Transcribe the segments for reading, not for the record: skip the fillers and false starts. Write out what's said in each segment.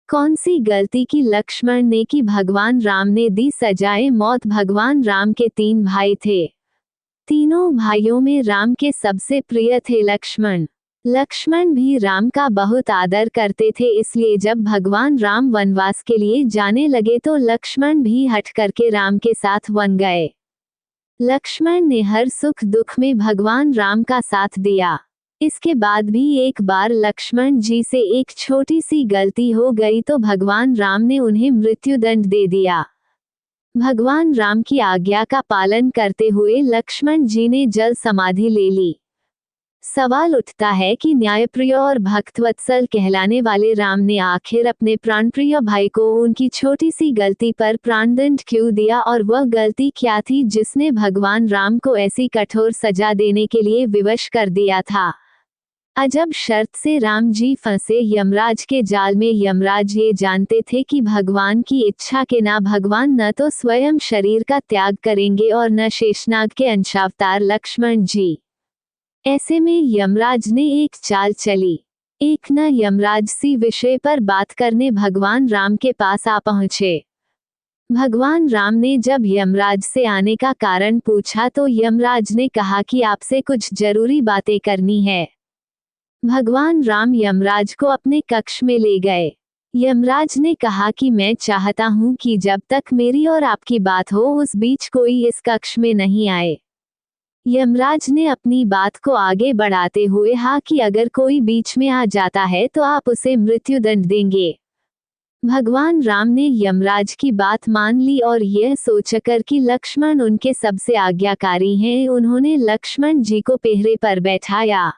कौन सी गलती की लक्ष्मण ने की भगवान राम ने दी सजाए मौत। भगवान राम के 3 भाई थे। तीनों भाइयों में राम के सबसे प्रिय थे लक्ष्मण। लक्ष्मण भी राम का बहुत आदर करते थे, इसलिए जब भगवान राम वनवास के लिए जाने लगे तो लक्ष्मण भी हट करके राम के साथ वन गए। लक्ष्मण ने हर सुख दुख में भगवान राम का साथ दिया। इसके बाद भी एक बार लक्ष्मण जी से एक छोटी सी गलती हो गई तो भगवान राम ने उन्हें मृत्युदंड दे दिया। भगवान राम की आज्ञा का पालन करते हुए लक्ष्मण जी ने जल समाधि ले ली। सवाल उठता है कि न्यायप्रिय और भक्तवत्सल कहलाने वाले राम ने आखिर अपने प्राणप्रिय भाई को उनकी छोटी सी गलती पर प्राणदंड क्यों दिया, और वह गलती क्या थी जिसने भगवान राम को ऐसी कठोर सजा देने के लिए विवश कर दिया था। अजब शर्त से राम जी फंसे यमराज के जाल में। यमराज ये जानते थे कि भगवान की इच्छा के ना भगवान न तो स्वयं शरीर का त्याग करेंगे और न शेषनाग के अंशावतार लक्ष्मण जी। ऐसे में यमराज ने एक चाल चली। एक न यमराज सी विषय पर बात करने भगवान राम के पास आ पहुंचे। भगवान राम ने जब यमराज से आने का कारण पूछा तो यमराज ने कहा कि आपसे कुछ जरूरी बातें करनी है। भगवान राम यमराज को अपने कक्ष में ले गए। यमराज ने कहा कि मैं चाहता हूं कि जब तक मेरी और आपकी बात हो उस बीच कोई इस कक्ष में नहीं आए। यमराज ने अपनी बात को आगे बढ़ाते हुए कहा कि अगर कोई बीच में आ जाता है तो आप उसे मृत्युदंड देंगे। भगवान राम ने यमराज की बात मान ली और यह सोचकर कि लक्ष्मण उनके सबसे आज्ञाकारी हैं, उन्होंने लक्ष्मण जी को पहरे पर बैठाया।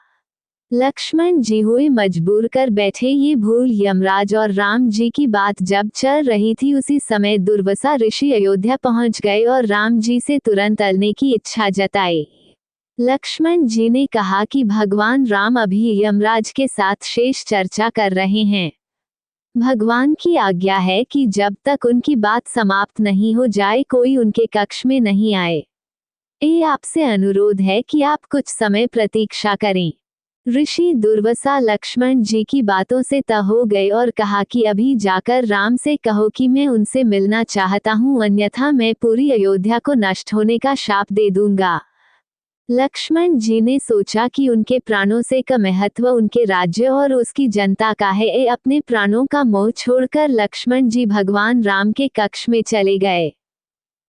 लक्ष्मण जी हुए मजबूर कर बैठे। ये भूल यमराज और राम जी की बात जब चल रही थी उसी समय दुर्वासा ऋषि अयोध्या पहुंच गए और राम जी से तुरंत अलने की इच्छा जताई। लक्ष्मण जी ने कहा कि भगवान राम अभी यमराज के साथ शेष चर्चा कर रहे हैं। भगवान की आज्ञा है कि जब तक उनकी बात समाप्त नहीं हो जाए कोई उनके कक्ष में नहीं आए। ये आपसे अनुरोध है कि आप कुछ समय प्रतीक्षा करें। ऋषि दुर्वासा लक्ष्मण जी की बातों से तह हो गए और कहा कि अभी जाकर राम से कहो कि मैं उनसे मिलना चाहता हूँ, अन्यथा मैं पूरी अयोध्या को नष्ट होने का शाप दे दूंगा। लक्ष्मण जी ने सोचा कि उनके प्राणों से का महत्व उनके राज्य और उसकी जनता का है। अपने प्राणों का मोह छोड़कर लक्ष्मण जी भगवान राम के कक्ष में चले गए।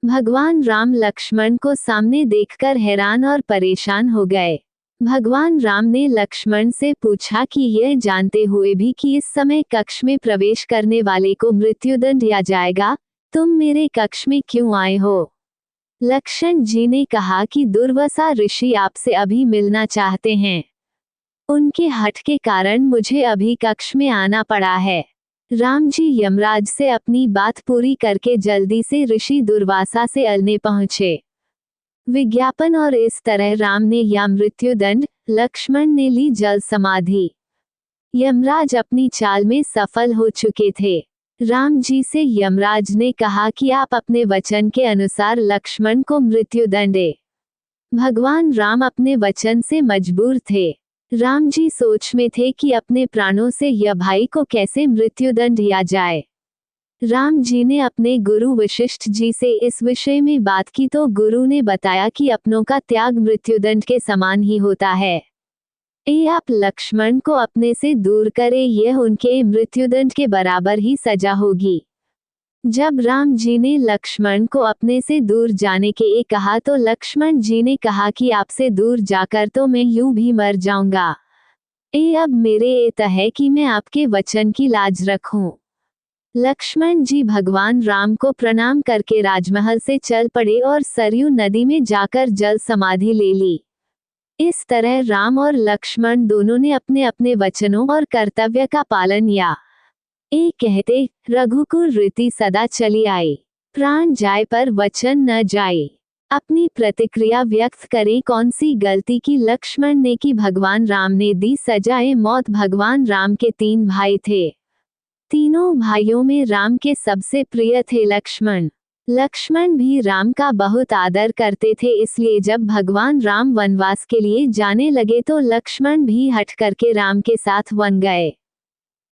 भगवान राम लक्ष्मण को सामने देखकर हैरान और परेशान हो गए। भगवान राम ने लक्ष्मण से पूछा कि यह जानते हुए भी कि इस समय कक्ष में प्रवेश करने वाले को मृत्युदंड दिया जाएगा, तुम मेरे कक्ष में क्यों आए हो? लक्ष्मण जी ने कहा कि दुर्वासा ऋषि आपसे अभी मिलना चाहते हैं। उनके हठ के कारण मुझे अभी कक्ष में आना पड़ा है। राम जी यमराज से अपनी बात पूरी करके जल्दी से ऋषि दुर्वासा से अलने पहुंचे। विज्ञापन और इस तरह राम ने या मृत्युदंड, लक्ष्मण ने ली जल समाधि। यमराज अपनी चाल में सफल हो चुके थे। राम जी से यमराज ने कहा कि आप अपने वचन के अनुसार लक्ष्मण को मृत्युदंड दें। भगवान राम अपने वचन से मजबूर थे। राम जी सोच में थे कि अपने प्राणों से यह भाई को कैसे मृत्युदंड दिया जाए। राम जी ने अपने गुरु वशिष्ठ जी से इस विषय में बात की तो गुरु ने बताया कि अपनों का त्याग मृत्युदंड के समान ही होता है। आप लक्ष्मण को अपने से दूर करें, यह उनके मृत्युदंड के बराबर ही सजा होगी। जब राम जी ने लक्ष्मण को अपने से दूर जाने के कहा तो लक्ष्मण जी ने कहा कि आपसे दूर जाकर तो मैं यूं भी मर जाऊंगा। अब मेरे तय है कि मैं आपके वचन की लाज रखूं। लक्ष्मण जी भगवान राम को प्रणाम करके राजमहल से चल पड़े और सरयू नदी में जाकर जल समाधि ले ली। इस तरह राम और लक्ष्मण दोनों ने अपने अपने वचनों और कर्तव्य का पालन किया। कहते रघुकुल रीति सदा चली आई, प्राण जाए पर वचन न जाए। अपनी प्रतिक्रिया व्यक्त करें। कौन सी गलती की लक्ष्मण ने की भगवान राम ने दी सजाए मौत। भगवान राम के 3 भाई थे। तीनों भाइयों में राम के सबसे प्रिय थे लक्ष्मण। लक्ष्मण भी राम का बहुत आदर करते थे, इसलिए जब भगवान राम वनवास के लिए जाने लगे तो लक्ष्मण भी हट करके राम के साथ वन गए।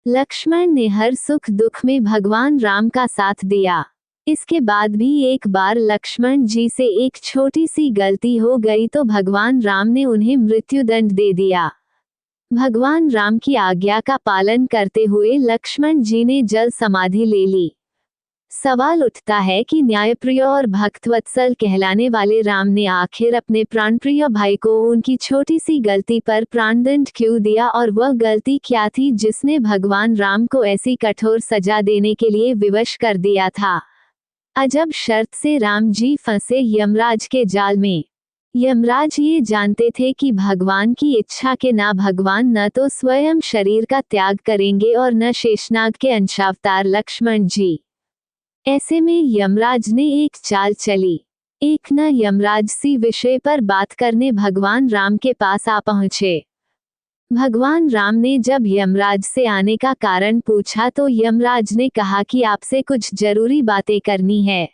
लक्ष्मण ने हर सुख दुख में भगवान राम का साथ दिया। इसके बाद भी एक बार लक्ष्मण जी से एक छोटी सी गलती हो गई तो भगवान राम ने उन्हें मृत्युदंड दे दिया। भगवान राम की आज्ञा का पालन करते हुए लक्ष्मण जी ने जल समाधि ले ली। सवाल उठता है कि न्यायप्रिय और भक्तवत्सल कहलाने वाले राम ने आखिर अपने प्राणप्रिय भाई को उनकी छोटी सी गलती पर प्राणदंड क्यों दिया, और वह गलती क्या थी जिसने भगवान राम को ऐसी कठोर सजा देने के लिए विवश कर दिया था। अजब शर्त से राम जी फंसे यमराज के जाल में। यमराज ये जानते थे कि भगवान की इच्छा के ना भगवान न तो स्वयं शरीर का त्याग करेंगे और न शेषनाग के अंशावतार लक्ष्मण जी। ऐसे में यमराज ने एक चाल चली। एक न यमराज सी विषय पर बात करने भगवान राम के पास आ पहुंचे। भगवान राम ने जब यमराज से आने का कारण पूछा तो यमराज ने कहा कि आपसे कुछ जरूरी बातें करनी है।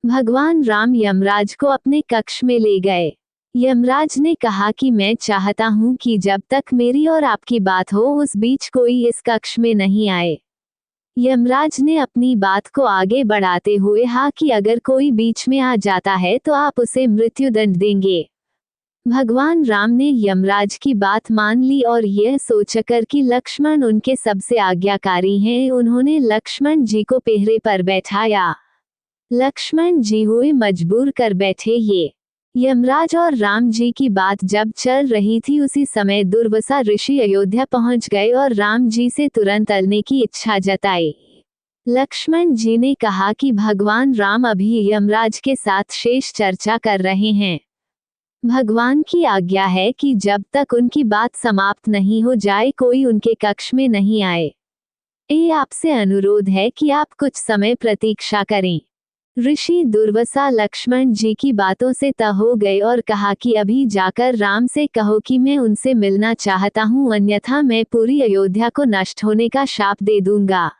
भगवान राम यमराज को अपने कक्ष में ले गए। यमराज ने कहा कि मैं चाहता हूं कि जब तक मेरी और आपकी बात हो उस बीच कोई इस कक्ष में नहीं आए। यमराज ने अपनी बात को आगे बढ़ाते हुए कहा कि अगर कोई बीच में आ जाता है तो आप उसे मृत्युदंड देंगे। भगवान राम ने यमराज की बात मान ली और यह सोचकर कि लक्ष्मण उनके सबसे आज्ञाकारी हैं, उन्होंने लक्ष्मण जी को पहरे पर बैठाया। लक्ष्मण जी हुए मजबूर कर बैठे। ये यमराज और राम जी की बात जब चल रही थी उसी समय दुर्वासा ऋषि अयोध्या पहुंच गए और राम जी से तुरंत मिलने की इच्छा जताई। लक्ष्मण जी ने कहा कि भगवान राम अभी यमराज के साथ शेष चर्चा कर रहे हैं। भगवान की आज्ञा है कि जब तक उनकी बात समाप्त नहीं हो जाए कोई उनके कक्ष में नहीं आए। ये आपसे अनुरोध है कि आप कुछ समय प्रतीक्षा करें। ऋषि दुर्वासा लक्ष्मण जी की बातों से तह हो गए और कहा कि अभी जाकर राम से कहो कि मैं उनसे मिलना चाहता हूँ, अन्यथा मैं पूरी अयोध्या को नष्ट होने का शाप दे दूंगा।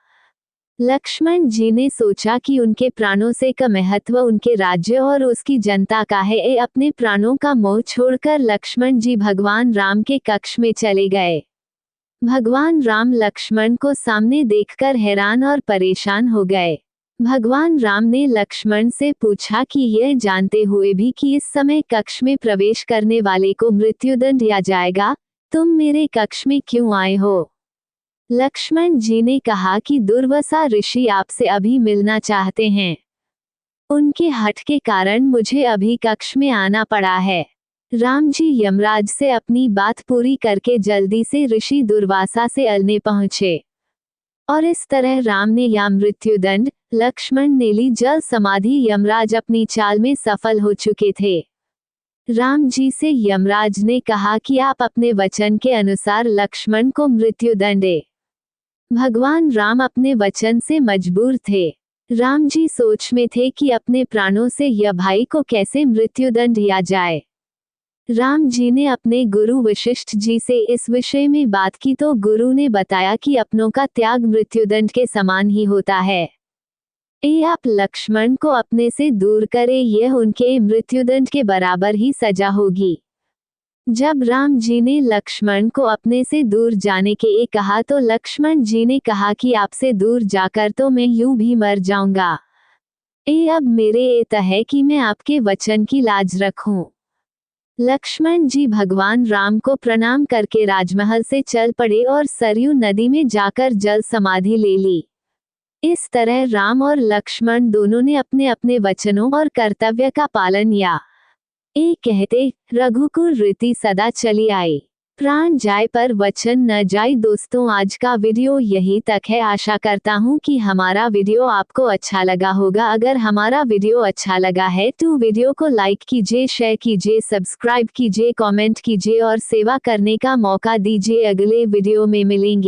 लक्ष्मण जी ने सोचा कि उनके प्राणों से का महत्व उनके राज्य और उसकी जनता का है। अपने प्राणों का मोह छोड़कर लक्ष्मण जी भगवान राम के कक्ष में चले गए। भगवान राम लक्ष्मण को सामने देखकर हैरान और परेशान हो गए। भगवान राम ने लक्ष्मण से पूछा कि यह जानते हुए भी कि इस समय कक्ष में प्रवेश करने वाले को मृत्युदंड दिया जाएगा, तुम मेरे कक्ष में क्यों आए हो? लक्ष्मण जी ने कहा कि दुर्वासा ऋषि आपसे अभी मिलना चाहते हैं। उनके हठ के कारण मुझे अभी कक्ष में आना पड़ा है। राम जी यमराज से अपनी बात पूरी करके जल्दी से ऋषि दुर्वासा से अलने पहुंचे और इस तरह राम ने या मृत्युदंड, लक्ष्मण ने ली जल समाधि। यमराज अपनी चाल में सफल हो चुके थे। राम जी से यमराज ने कहा कि आप अपने वचन के अनुसार लक्ष्मण को मृत्युदंड दें। भगवान राम अपने वचन से मजबूर थे। राम जी सोच में थे कि अपने प्राणों से यह भाई को कैसे मृत्युदंड दिया जाए। राम जी ने अपने गुरु वशिष्ठ जी से इस विषय में बात की तो गुरु ने बताया कि अपनों का त्याग मृत्युदंड के समान ही होता है। आप लक्ष्मण को अपने से दूर करें, यह उनके मृत्युदंड के बराबर ही सजा होगी। जब राम जी ने लक्ष्मण को अपने से दूर जाने के कहा तो लक्ष्मण जी ने कहा कि आपसे दूर जाकर तो मैं यूं भी मर जाऊंगा। अब मेरे तय है कि मैं आपके वचन की लाज रखूं। लक्ष्मण जी भगवान राम को प्रणाम करके राजमहल से चल पड़े और सरयू नदी में जाकर जल समाधि ले ली। इस तरह राम और लक्ष्मण दोनों ने अपने अपने वचनों और कर्तव्य का पालन किया। कहते रघुकुल रीति सदा चली आई, प्राण जाए पर वचन न जाए। दोस्तों, आज का वीडियो यही तक है। आशा करता हूँ कि हमारा वीडियो आपको अच्छा लगा होगा। अगर हमारा वीडियो अच्छा लगा है तो वीडियो को लाइक कीजिए, शेयर कीजिए, सब्सक्राइब कीजिए, कमेंट कीजिए और सेवा करने का मौका दीजिए। अगले वीडियो में मिलेंगे।